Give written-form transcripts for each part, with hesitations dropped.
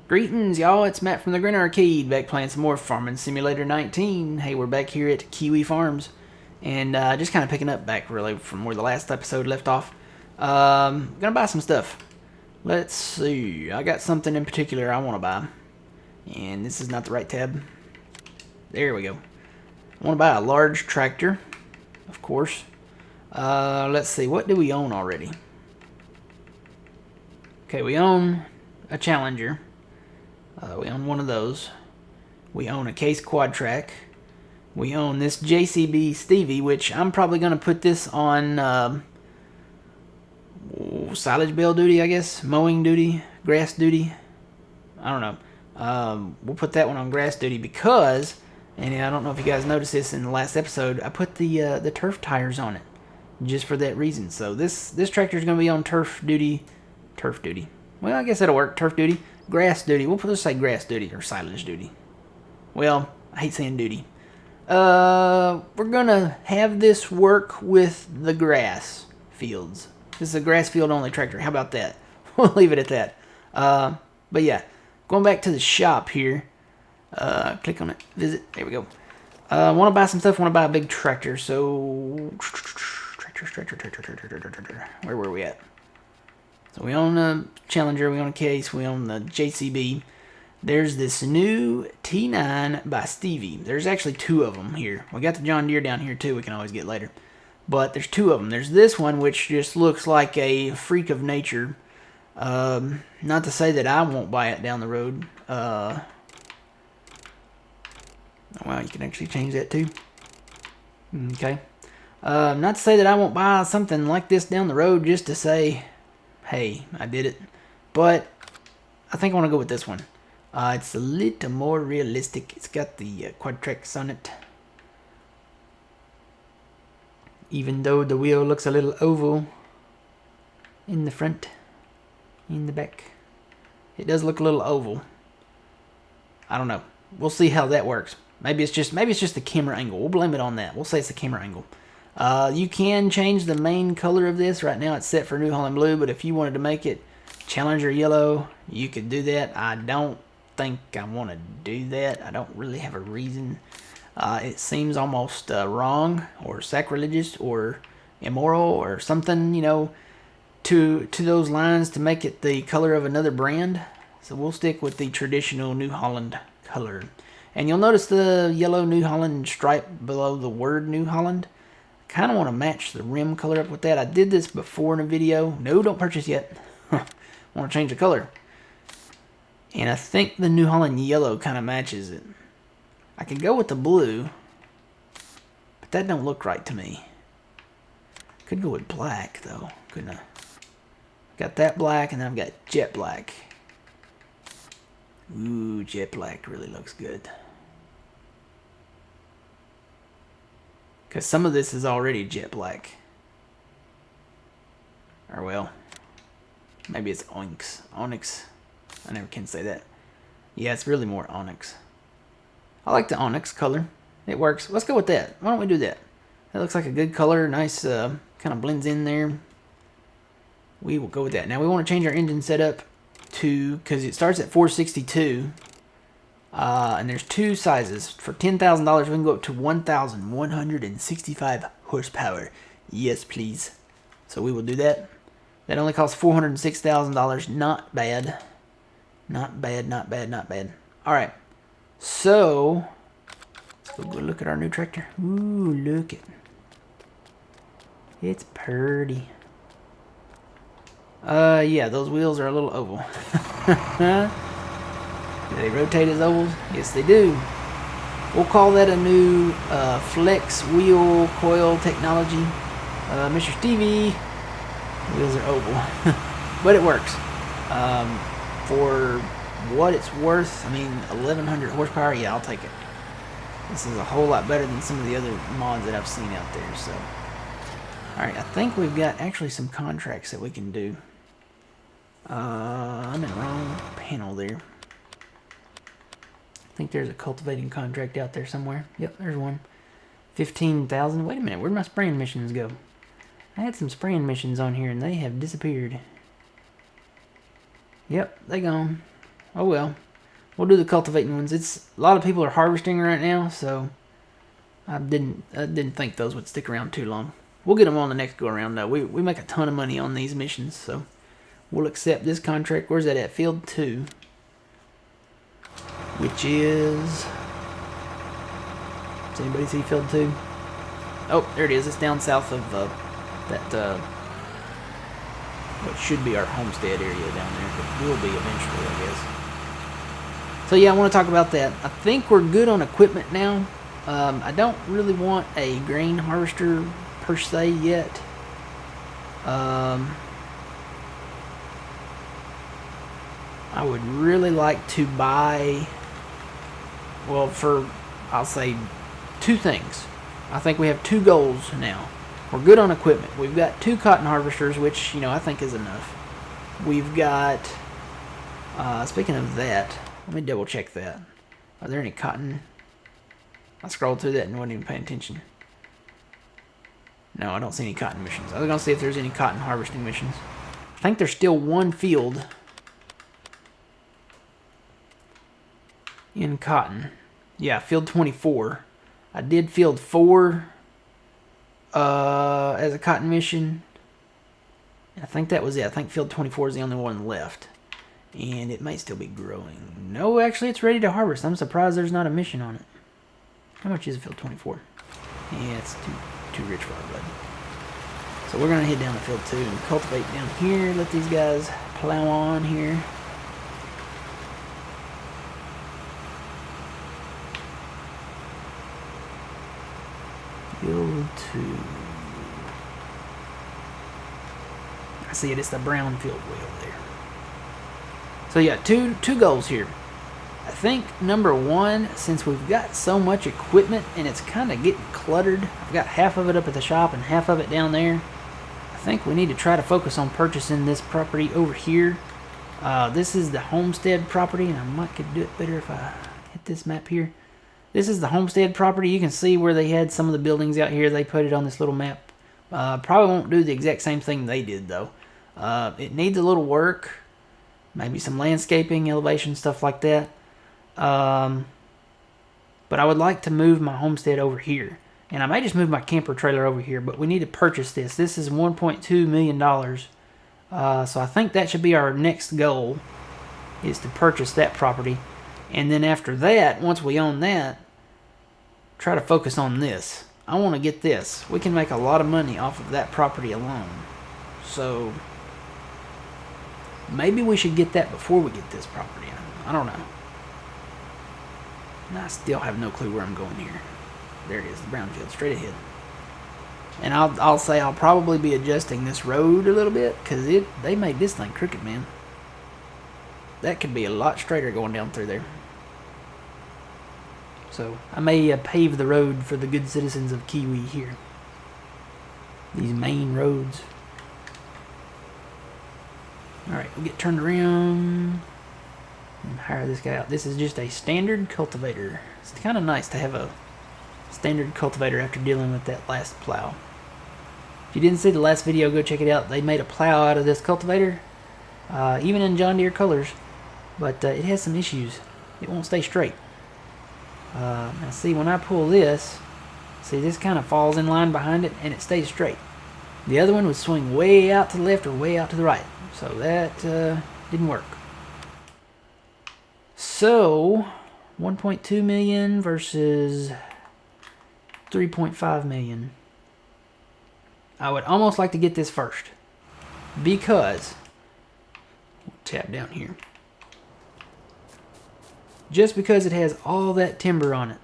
Greetings, y'all. It's Matt from the Green Arcade, back playing some more Farming Simulator 19. Hey, we're back here at Kiwi Farms, and just kind of picking up back really from where the last episode left off. Gonna buy some stuff. Let's see. I got something in particular I want to buy, and this is not the right tab. There we go. I want to buy a large tractor, of course. Let's see. What do we own already? Okay, we own a Challenger. We own one of those. We own a Case Quad Track. We own this JCB Stevie, which I'm probably going to put this on silage bale duty, I guess. Mowing duty, grass duty. I don't know. We'll put that one on grass duty because, and I don't know if you guys noticed this in the last episode, I put the turf tires on it just for that reason. So this tractor is going to be on turf duty. Well, I guess that'll work. Turf duty. Grass duty. We'll just say grass duty or silage duty. Well, I hate saying duty. We're gonna have this work with the grass fields. This is a grass field only tractor. How about that? We'll leave it at that. But yeah, going back to the shop here. Click on it. Visit. There we go. Want to buy some stuff. Want to buy a big tractor. So tractor. Where were we at? So we own a Challenger, we own a Case, we own the JCB. There's this new T9 by Stevie. There's actually two of them here. We got the John Deere down here too, we can always get later. But there's two of them. There's this one, which just looks like a freak of nature. Not to say that I won't buy it down the road. Oh, wow, you can actually change that too. Okay. Not to say that I won't buy something like this down the road just to say, hey, I did it. But I think I want to go with this one. It's a little more realistic. It's got the quad tracks on it. Even though the wheel looks a little oval in the front, in the back. It does look a little oval. I don't know. We'll see how that works. Maybe it's just the camera angle. We'll blame it on that. We'll say it's the camera angle. You can change the main color of this. Right now it's set for New Holland Blue, but if you wanted to make it Challenger Yellow, you could do that. I don't think I want to do that. I don't really have a reason. It seems almost wrong or sacrilegious or immoral or something, you know, to those lines to make it the color of another brand. So we'll stick with the traditional New Holland color. And you'll notice the yellow New Holland stripe below the word New Holland. Kind of want to match the rim color up with that. I did this before in a video. No, don't purchase yet. Want to change the color. And I think the New Holland yellow kind of matches it. I could go with the blue, but that don't look right to me. Could go with black though, couldn't I? Got that black, and then I've got jet black. Ooh, jet black really looks good. Because some of this is already jet black. Or well, maybe it's onyx. Onyx. I never can say that. Yeah, it's really more onyx. I like the onyx color. It works. Let's go with that. Why don't we do that? That looks like a good color. Nice, kind of blends in there. We will go with that. Now we want to change our engine setup to, because it starts at 462. And there's two sizes. For $10,000, we can go up to 1,165 horsepower. Yes, please. So we will do that. That only costs $406,000. Not bad. Not bad, not bad, not bad. Alright. So, let's go look at our new tractor. Ooh, look it. It's pretty. Yeah, those wheels are a little oval. Do they rotate as ovals? Yes, they do. We'll call that a new flex wheel coil technology. Mr. Stevie, wheels are oval. But it works. For what it's worth, I mean, 1,100 horsepower, yeah, I'll take it. This is a whole lot better than some of the other mods that I've seen out there, so. Alright, I think we've got actually some contracts that we can do. I'm in the wrong panel there. I think there's a cultivating contract out there somewhere. Yep, there's one. 15,000. Wait a minute, where'd my spraying missions go? I had some spraying missions on here and they have disappeared. Yep, they gone. Oh well. We'll do the cultivating ones. It's a lot of people are harvesting right now, so I didn't think those would stick around too long. We'll get them on the next go around though. We make a ton of money on these missions, so we'll accept this contract. Where's that at? Field 2. Which is... Does anybody see Field 2? Oh, there it is. It's down south of that, what should be our homestead area down there, but will be eventually, I guess. So yeah, I want to talk about that. I think we're good on equipment now. I don't really want a grain harvester per se yet. I would really like to buy, well, for, I'll say, 2 things. I think we have 2 goals now. We're good on equipment. We've got 2 cotton harvesters, which, you know, I think is enough. We've got, speaking of that, let me double check that. Are there any cotton? I scrolled through that and wasn't even paying attention. No, I don't see any cotton missions. I was going to see if there's any cotton harvesting missions. I think there's still 1 field in cotton. Yeah, field 24. I did field 4 as a cotton mission. I think that was it. I think field 24 is the only one left. And it might still be growing. No, actually, it's ready to harvest. I'm surprised there's not a mission on it. How much is field 24? Yeah, it's too rich for our blood. So we're going to head down to field 2 and cultivate down here. Let these guys plow on here. Field 2. I see it. It's the brown field way over there. So yeah, two goals here. I think number 1, since we've got so much equipment and it's kind of getting cluttered, I've got half of it up at the shop and half of it down there. I think we need to try to focus on purchasing this property over here. This is the homestead property, and I might could do it better if I hit this map here. This is the homestead property. You can see where they had some of the buildings out here. They put it on this little map. Probably won't do the exact same thing they did though. It needs a little work. Maybe some landscaping, elevation, stuff like that. But I would like to move my homestead over here. And I may just move my camper trailer over here, but we need to purchase this. This is $1.2 million. So I think that should be our next goal, is to purchase that property. And then after that, once we own that, try to focus on this. I want to get this. We can make a lot of money off of that property alone. So maybe we should get that before we get this property. I don't know. And I still have no clue where I'm going here. There it is, the brown field, straight ahead. And I'll say I'll probably be adjusting this road a little bit, because they made this thing crooked, man. That could be a lot straighter going down through there. So I may pave the road for the good citizens of Kiwi here. These main roads. Alright, we'll get turned around and hire this guy out. This is just a standard cultivator. It's kind of nice to have a standard cultivator after dealing with that last plow. If you didn't see the last video, go check it out. They made a plow out of this cultivator, even in John Deere colors, but it has some issues. It won't stay straight. Now see, when I pull this, see, this kind of falls in line behind it and it stays straight. The other one would swing way out to the left or way out to the right, so that didn't work. So 1.2 million versus 3.5 million. I would almost like to get this first, because we'll tap down here, just because it has all that timber on it.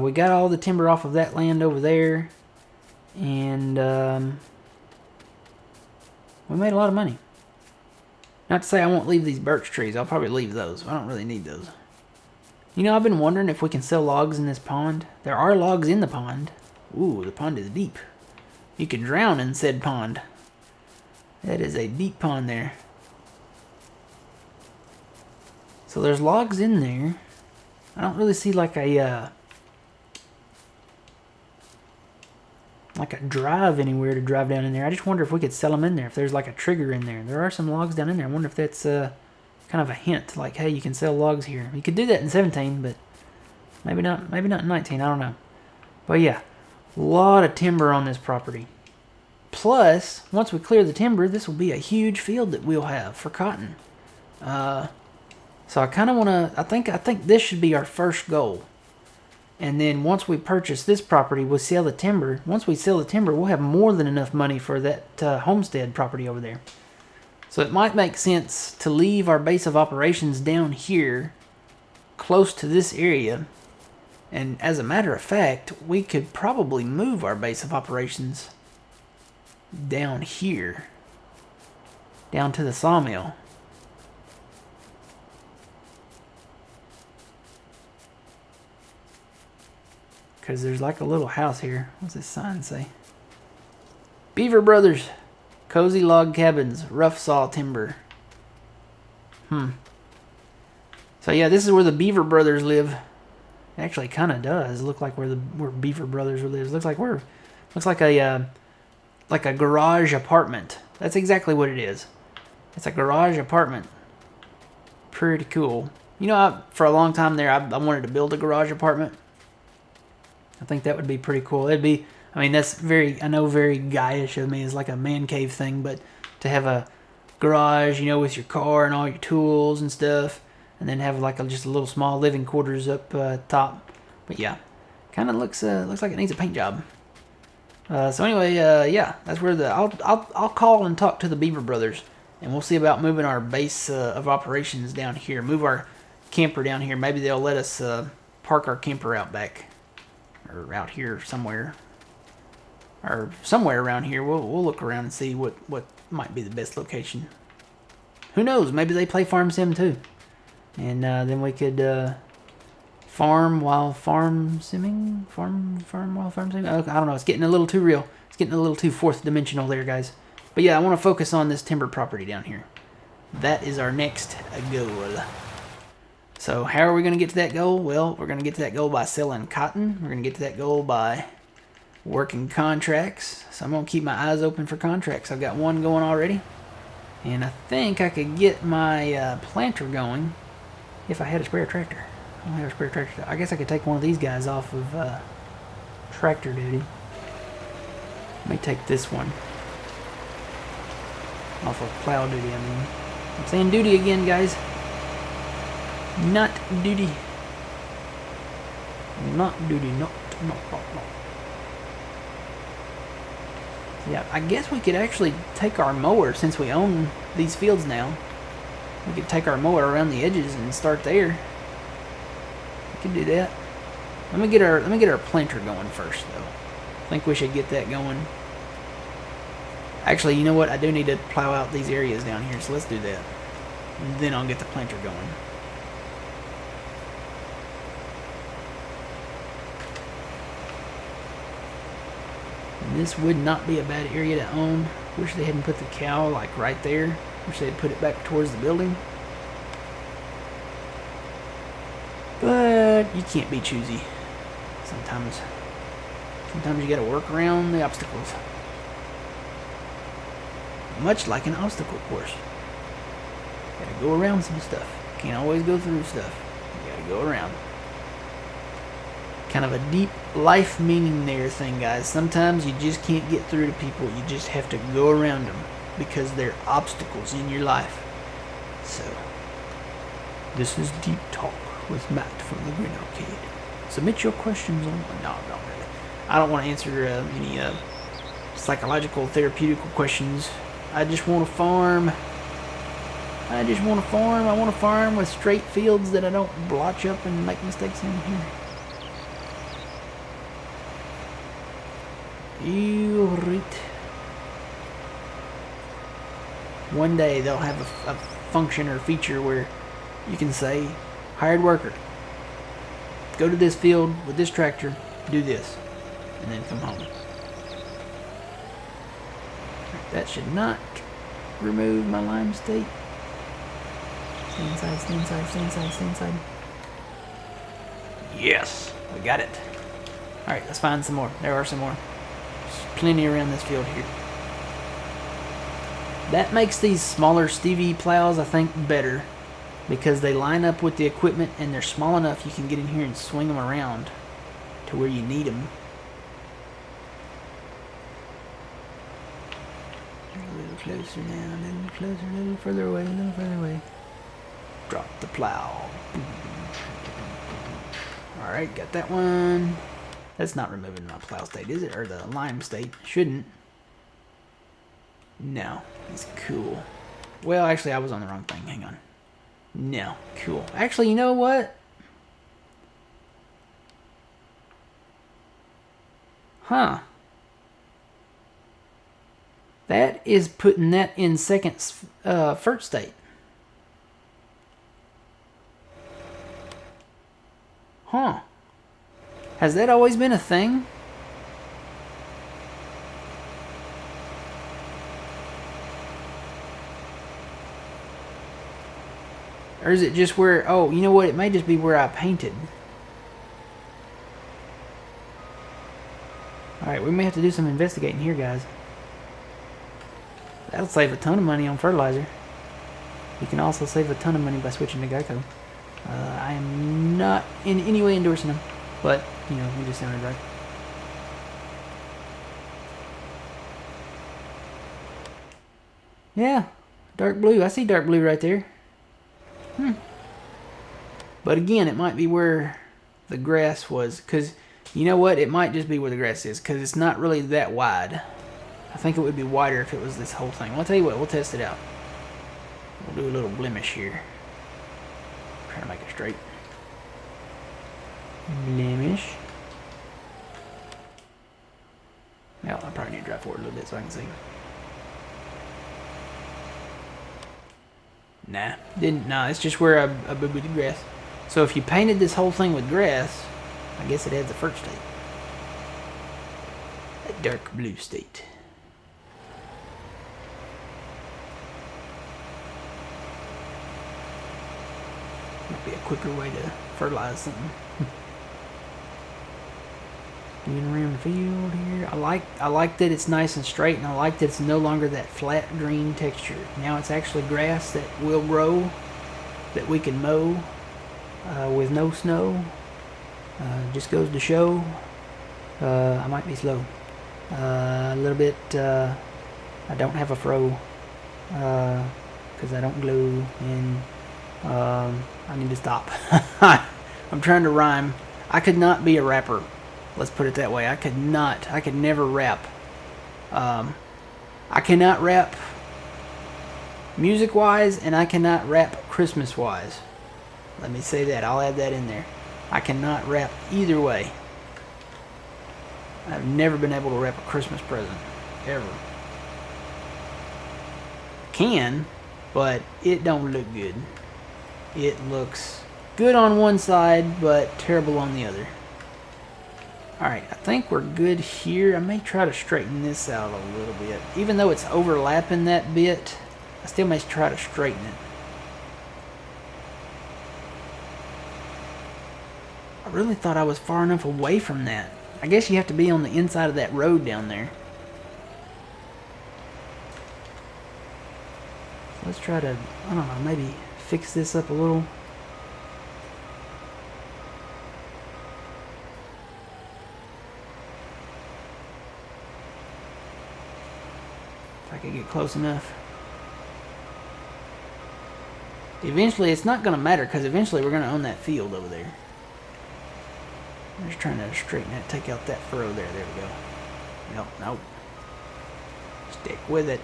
We got all the timber off of that land over there, and we made a lot of money. Not to say I won't leave these birch trees. I'll probably leave those. I don't really need those. You know, I've been wondering if we can sell logs in this pond. There are logs in the pond. Ooh, the pond is deep. You can drown in said pond. That is a deep pond there. So there's logs in there. I don't really see like a drive anywhere to drive down in there. I just wonder if we could sell them in there, if there's like a trigger in there. There are some logs down in there. I wonder if that's kind kind of a hint, like, hey, you can sell logs here. You could do that in 17, but maybe not in 19, I don't know. But yeah, a lot of timber on this property. Plus, once we clear the timber, this will be a huge field that we'll have for cotton. So I kind of want to, I think this should be our first goal. And then once we purchase this property, we'll sell the timber. Once we sell the timber, we'll have more than enough money for that homestead property over there. So it might make sense to leave our base of operations down here, close to this area. And as a matter of fact, we could probably move our base of operations down here, down to the sawmill. Because there's like a little house here. What's this sign say? Beaver Brothers. Cozy log cabins. Rough saw timber. So yeah, this is where the Beaver Brothers live. It actually kind of does look like where Beaver Brothers lives. Looks like a garage apartment. That's exactly what it is. It's a garage apartment. Pretty cool. You know, for a long time there, I wanted to build a garage apartment. I think that would be pretty cool. It'd be, I mean, that's very, I know, very guyish of me. It's like a man cave thing, but to have a garage, you know, with your car and all your tools and stuff, and then have like just a little small living quarters up top. But yeah, kind of looks like it needs a paint job. So anyway, yeah, that's where I'll call and talk to the Beaver Brothers, and we'll see about moving our base of operations down here. Move our camper down here. Maybe they'll let us park our camper out back. Or out here somewhere, or somewhere around here. We'll look around and see what might be the best location. Who knows? Maybe they play Farm Sim too, and then we could farm while farm simming. Farm while farm simming. I don't know. It's getting a little too real. It's getting a little too fourth dimensional there, guys. But yeah, I want to focus on this timber property down here. That is our next goal. So how are we going to get to that goal? Well, we're going to get to that goal by selling cotton. We're going to get to that goal by working contracts. So I'm going to keep my eyes open for contracts. I've got one going already. And I think I could get my planter going if I had a spare tractor. I don't have a spare tractor. I guess I could take one of these guys off of tractor duty. Let me take this one off of plow duty, I mean. I'm saying duty again, guys. Not duty. Not duty. Not. Yeah, I guess we could actually take our mower, since we own these fields now. We could take our mower around the edges and start there. We could do that. Let me get our planter going first, though. I think we should get that going. Actually, you know what? I do need to plow out these areas down here, so let's do that. And then I'll get the planter going. This would not be a bad area to own. Wish they hadn't put the cow like right there. Wish they'd put it back towards the building. But you can't be choosy. Sometimes you gotta work around the obstacles. Much like an obstacle course. Gotta go around some stuff. Can't always go through stuff. You gotta go around. Kind of a deep life meaning there thing, guys. Sometimes you just can't get through to people. You just have to go around them because they're obstacles in your life. So, this is Deep Talk with Matt from the Green Arcade. Submit your questions on... No, not really. I don't want to answer any psychological, therapeutical questions. I just want to farm. I want to farm with straight fields that I don't blotch up and make mistakes in here. Right. One day they'll have a function or feature where you can say, hired worker, go to this field with this tractor, do this, and then come home. That should not remove my lime state. Stay inside, stay inside, stay inside, stay inside. Yes, we got it. Alright, let's find some more. There are some more. Plenty around this field here. That makes these smaller Stevie plows, I think, better. because they line up with the equipment and they're small enough you can get in here and swing them around to where you need them. A little closer now, a little closer, a little further away, a little further away. Drop the plow. Alright, got that one. That's not removing my plow state, is it? Or the lime state. Shouldn't. No. It's cool. Well, actually, I was on the wrong thing. Hang on. No. Cool. Actually, you know what? Huh. That is putting that in second first state. Huh. Has that always been a thing? Or is it just where... Oh, you know what? It may just be where I painted. Alright, we may have to do some investigating here, guys. That'll save a ton of money on fertilizer. You can also save a ton of money by switching to Geico. I am not in any way endorsing them, but, you know, it just sounded right. Yeah, dark blue. I see dark blue right there. But again, it might be where the grass was, because you know what? It might just be where the grass is, because it's not really that wide. I think it would be wider if it was this whole thing. Well, I'll tell you what, we'll test it out. We'll do a little blemish here. Try to make it straight. Blemish. Well, I probably need to drive forward a little bit so I can see. Nah, didn't. Nah, it's just where I booed the grass. So if you painted this whole thing with grass, I guess it adds a first state. A dark blue state. Might be a quicker way to fertilize something. Doing around the field here. I like that it's nice and straight, and I like that it's no longer that flat green texture. Now it's actually grass that will grow, that we can mow with no snow. Just goes to show. I might be slow. A little bit. I don't have a fro because I don't glue, and I need to stop. I'm trying to rhyme. I could not be a rapper. Let's put it that way. I could never rap. I cannot rap music-wise, and I cannot rap Christmas-wise. Let me say that. I'll add that in there. I cannot rap either way. I've never been able to rap a Christmas present. Ever. Can, but it don't look good. It looks good on one side, but terrible on the other. Alright, I think we're good here. I may try to straighten this out a little bit. Even though it's overlapping that bit, I still may try to straighten it. I really thought I was far enough away from that. I guess you have to be on the inside of that road down there. So let's try to, I don't know, maybe fix this up a little. If I could get close enough. Eventually, it's not going to matter, because eventually we're going to own that field over there. I'm just trying to straighten that, take out that furrow there. There we go. Nope, nope. Stick with it.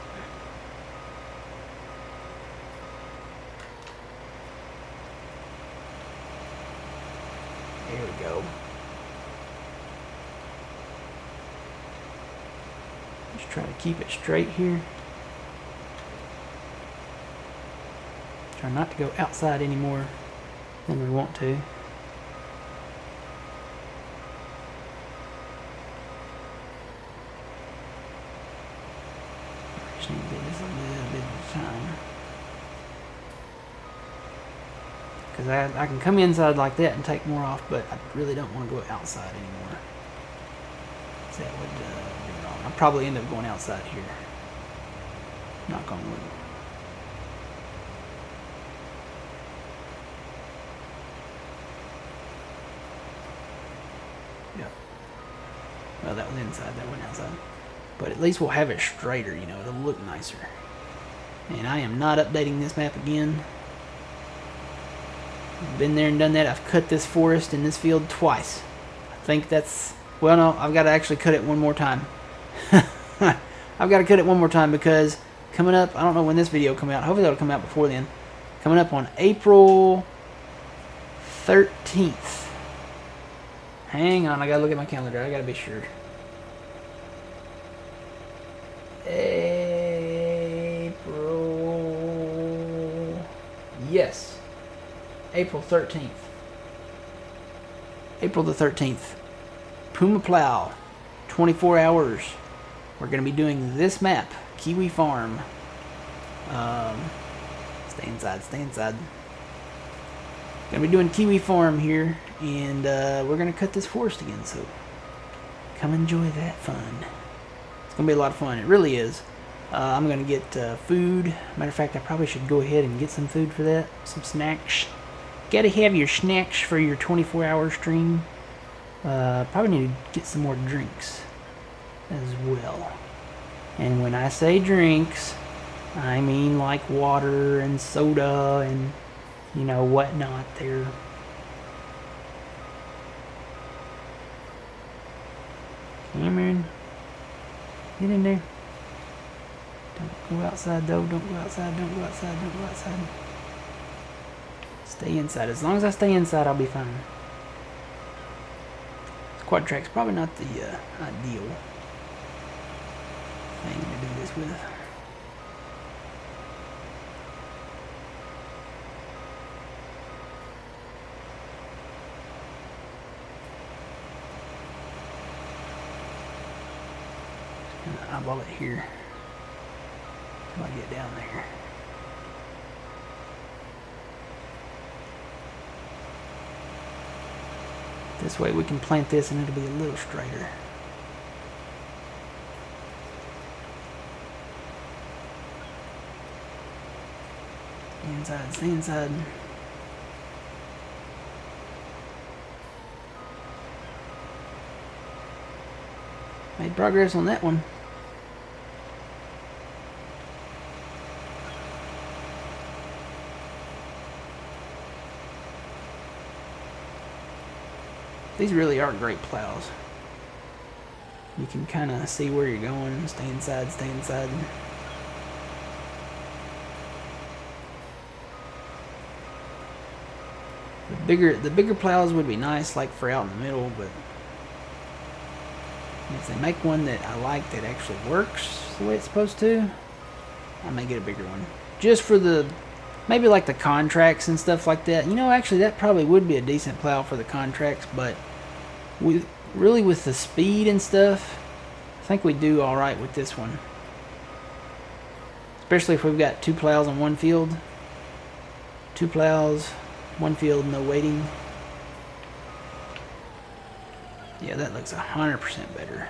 There we go. Just try to keep it straight here. Try not to go outside any more than we want to. Just need to give this a little bit of time. Because I can come inside like that and take more off, but I really don't want to go outside anymore. So that would be wrong. I'll probably end up going outside here. Knock on wood. that was inside, that went outside. But at least we'll have it straighter, you know, it'll look nicer. And I am not updating this map again. I've been there and done that. I've cut this forest in this field twice. I think that's, well, no, I've got to actually cut it one more time. I've got to cut it one more time because coming up, I don't know when this video will come out. Hopefully it'll come out before then. Coming up on April 13th. Hang on, I gotta look at my calendar. I gotta be sure. April. Yes. April 13th. April the 13th. Puma Plow. 24 hours. We're gonna be doing this map. Kiwi Farm. Stay inside, stay inside. Gonna be doing Kiwi Farm here, and we're gonna cut this forest again, so come enjoy that fun. It's gonna be a lot of fun, it really is. I'm gonna get food. Matter of fact, I probably should go ahead and get some food for that, some snacks. Gotta have your snacks for your 24-hour stream. Probably need to get some more drinks as well. And when I say drinks, I mean like water and soda and, you know, whatnot there. Cameron, get in there. Don't go outside though, don't go outside, don't go outside, don't go outside. Stay inside. As long as I stay inside, I'll be fine. This quad track's probably not the ideal thing to do this with. Eyeball it here till I get down there. This way we can plant this and it'll be a little straighter. Stay inside, stay inside. Made progress on that one. These really are great plows. You can kind of see where you're going. Stay inside, stay inside. The bigger plows would be nice, like for out in the middle, but if they make one that I like that actually works the way it's supposed to, I may get a bigger one. Just for the, maybe like the contracts and stuff like that. You know, actually that probably would be a decent plow for the contracts, but really with the speed and stuff, I think we do alright with this one. Especially if we've got two plows on one field. Two plows, one field, no waiting. Yeah, that looks 100% better.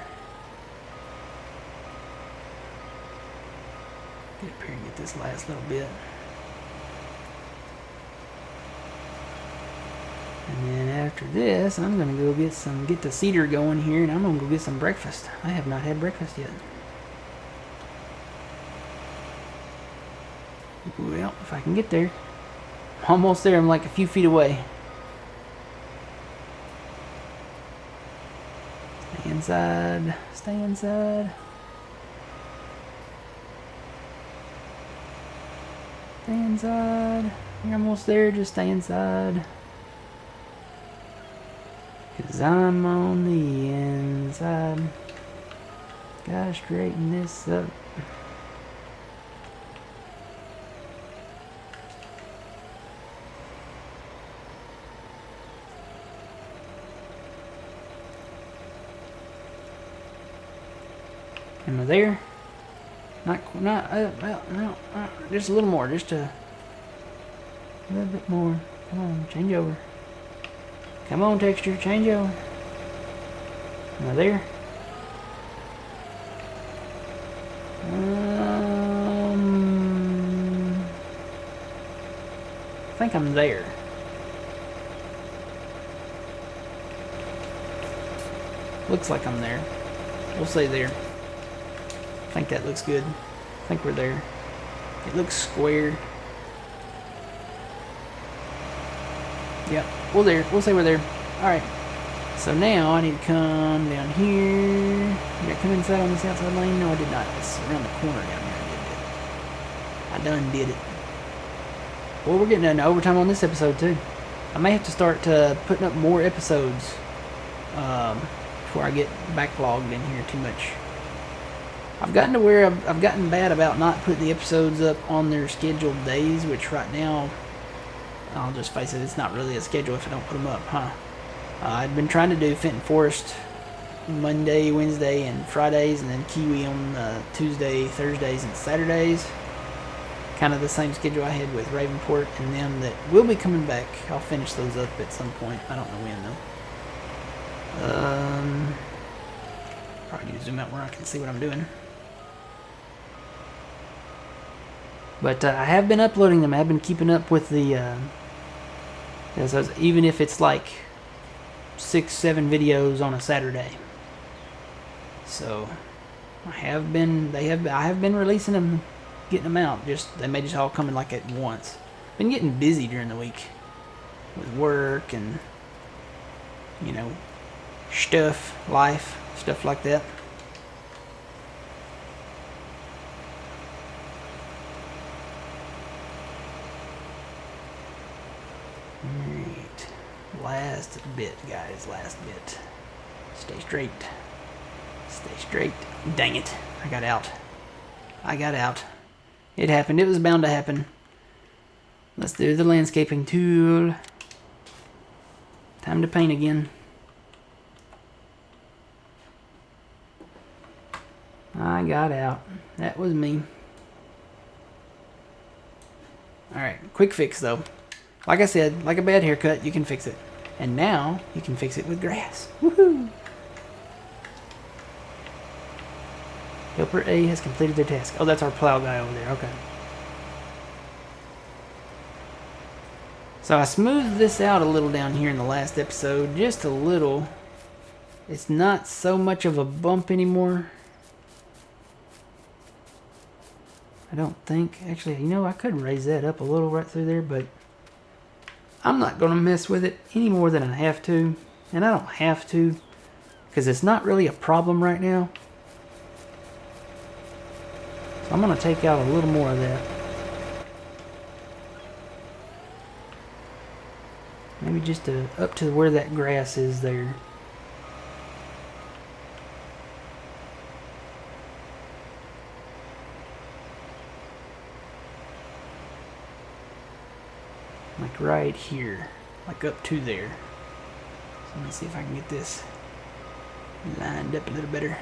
Get up here and get this last little bit. And then after this, I'm gonna go get the cedar going here, and I'm gonna go get some breakfast. I have not had breakfast yet. Well, if I can get there. I'm almost there, I'm like a few feet away. Stay inside, stay inside. Stay inside. You're almost there, just stay inside. 'Cause I'm on the inside. Gotta straighten this up. Am I there? No, just a little more, just a little bit more. Come on, change over. Come on, texture, change over. Am I there? I think I'm there. Looks like I'm there. We'll say there. I think that looks good. I think we're there. It looks square. Yep, we'll say we're there. Alright. So now I need to come down here. Did I come inside on this outside lane? No, I did not. It's around the corner down here. I done did it. Well, we're getting into overtime on this episode too. I may have to start putting up more episodes before I get backlogged in here too much. I've gotten to where I've gotten bad about not putting the episodes up on their scheduled days, which right now, I'll just face it, it's not really a schedule if I don't put them up, huh? I've been trying to do Fenton Forest Monday, Wednesday, and Fridays, and then Kiwi on Tuesday, Thursdays, and Saturdays. Kind of the same schedule I had with Ravenport and them that will be coming back. I'll finish those up at some point. I don't know when though. Probably need to zoom out where I can see what I'm doing. But I have been uploading them. I've been keeping up with the even if it's like 6-7 videos on a Saturday. So I have been releasing them, getting them out. They may just all come in like at once. Been getting busy during the week with work and life, stuff like that. Alright. Last bit, guys. Last bit. Stay straight. Stay straight. Dang it. I got out. It happened. It was bound to happen. Let's do the landscaping tool. Time to paint again. I got out. That was me. Alright, quick fix though. Like I said, like a bad haircut, you can fix it. And now, you can fix it with grass. Woohoo! Helper A has completed their task. Oh, that's our plow guy over there. Okay. So I smoothed this out a little down here in the last episode. Just a little. It's not so much of a bump anymore. I don't think. Actually, I could raise that up a little right through there, but I'm not going to mess with it any more than I have to. And I don't have to, because it's not really a problem right now. So I'm going to take out a little more of that. Maybe just up to where that grass is there. Like right here. Like up to there. So let me see if I can get this lined up a little better.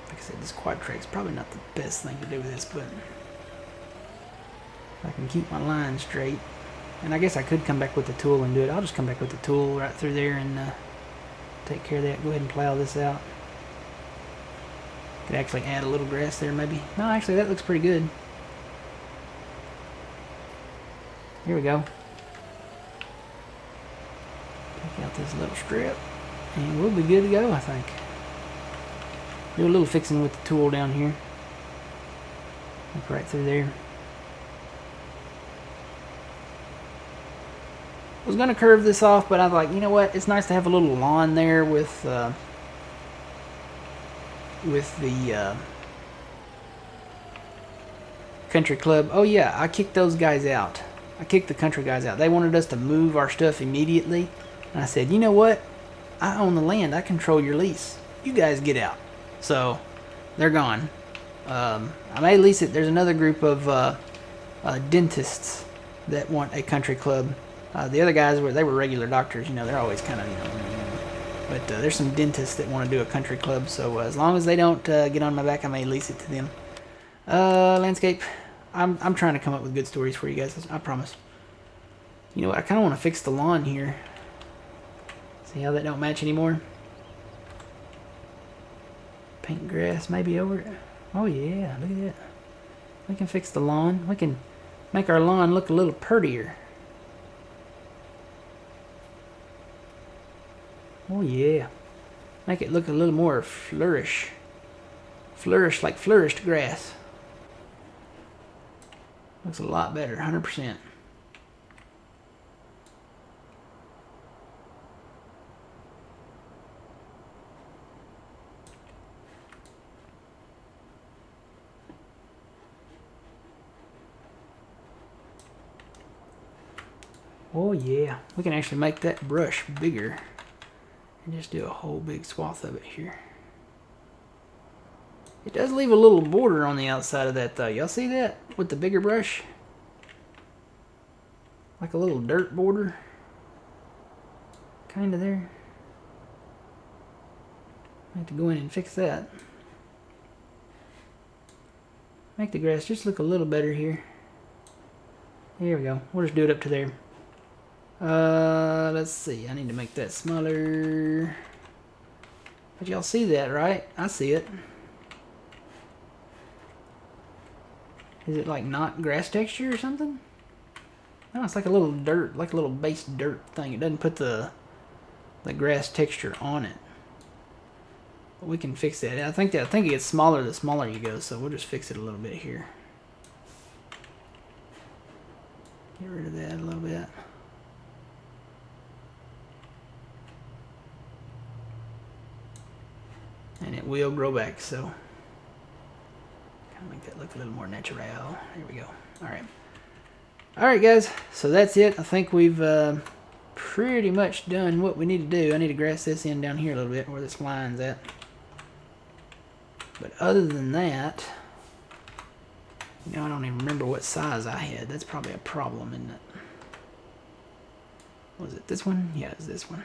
Like I said, this quad track's probably not the best thing to do with this, but if I can keep my line straight. And I guess I could come back with the tool and do it. I'll just come back with the tool right through there and take care of that. Go ahead and plow this out. Could actually add a little grass there maybe. No, actually that looks pretty good. Here we go. Take out this little strip and we'll be good to go, I think. Do a little fixing with the tool down here. Like right through there. I was going to curve this off, but I was like, you know what? It's nice to have a little lawn there with the country club. Oh yeah, I kicked those guys out. I kicked the country guys out. They wanted us to move our stuff immediately. And I said, you know what? I own the land. I control your lease. You guys get out. So, they're gone. I may lease it. There's another group of dentists that want a country club. The other guys were regular doctors, they're always kind of, but there's some dentists that want to do a country club, so as long as they don't get on my back, I may lease it to them. Landscape, I'm trying to come up with good stories for you guys, I promise. You know what, I kind of want to fix the lawn here. See how that don't match anymore? Paint grass maybe over it. Oh yeah, look at that. We can fix the lawn. We can Make our lawn look a little prettier. Oh yeah. Make it look a little more flourish. Flourish like flourished grass. Looks a lot better, 100%. Oh yeah, we can actually make that brush bigger and just do a whole big swath of it here. It does leave a little border on the outside of that though. Y'all see that with the bigger brush? Like a little dirt border. Kinda there. I have to go in and fix that. Make the grass just look a little better here. Here we go. We'll just do it up to there. Let's see. I need to make that smaller. But y'all see that, right? I see it. Is it like not grass texture or something? No, it's like a little dirt, like a little base dirt thing. It doesn't put the grass texture on it. But we can fix that. I think it gets smaller the smaller you go, so we'll just fix it a little bit here. Get rid of that a little bit. And it will grow back, so kind of make that look a little more natural. Here we go. Alright guys, so that's it. I think we've pretty much done what we need to do. I need to grass this in down here a little bit where this line's at. But other than that, you know, I don't even remember what size I had. That's probably a problem, isn't it? Was it this one? Yeah, it's this one.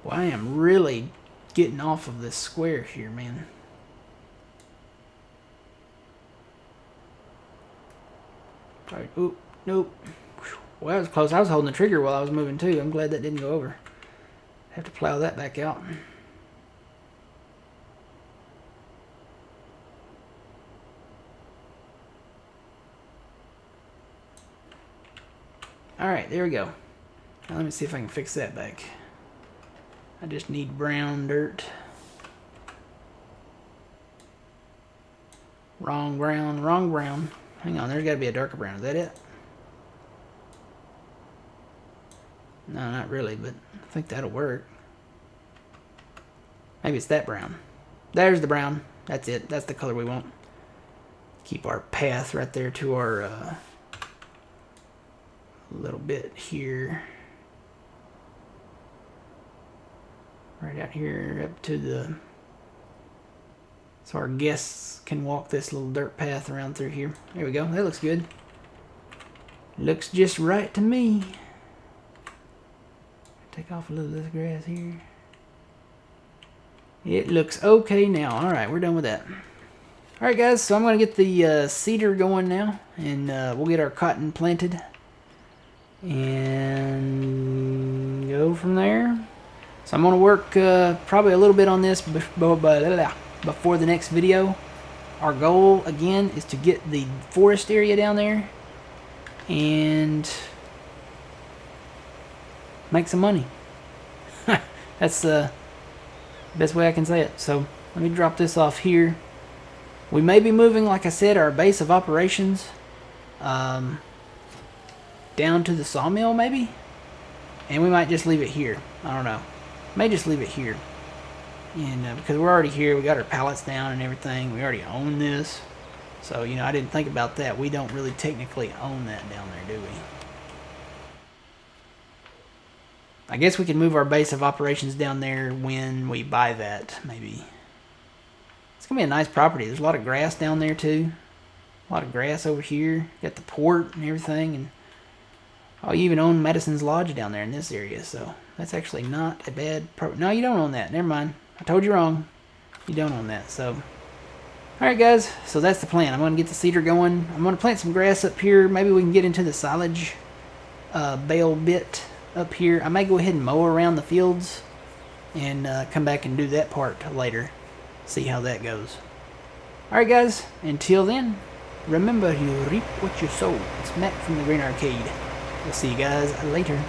Well, I am really getting off of this square here, man. Alright, oop, nope. Well, that was close. I was holding the trigger while I was moving too. I'm glad that didn't go over. Have to plow that back out. Alright, there we go. Now let me see if I can fix that back. I just need brown dirt. Wrong brown, wrong brown. Hang on, there's got to be a darker brown. Is that it? No, not really, but I think that'll work. Maybe it's that brown. There's the brown. That's it. That's the color we want. Keep our path right there to our little bit here. Right out here up to the... So our guests can walk this little dirt path around through here. There we go. That looks good. Looks just right to me. Take off a little of this grass here. It looks okay now. Alright, we're done with that. Alright guys, so I'm going to get the cedar going now. And we'll get our cotton planted. And go from there. So I'm going to work probably a little bit on this before the next video. Our goal, again, is to get the forest area down there and make some money. That's the best way I can say it. So let me drop this off here. We may be moving, like I said, our base of operations down to the sawmill maybe. And we might just leave it here. I don't know. May just leave it here. And because we're already here, we got our pallets down and everything. We already own this. So, you know, I didn't think about that. We don't really technically own that down there, do we? I guess we can move our base of operations down there when we buy that, maybe. It's going to be a nice property. There's a lot of grass down there, too. A lot of grass over here. Got the port and everything. And oh, you even own Medicine's Lodge down there in this area, so that's actually not a bad property. No, you don't own that. Never mind. I told you wrong. You don't own that, so... Alright guys, so that's the plan. I'm going to get the cedar going. I'm going to plant some grass up here. Maybe we can get into the silage bale bit up here. I may go ahead and mow around the fields and come back and do that part later. See how that goes. Alright guys, until then, remember you reap what you sow. It's Matt from the Green Arcade. We'll see you guys later.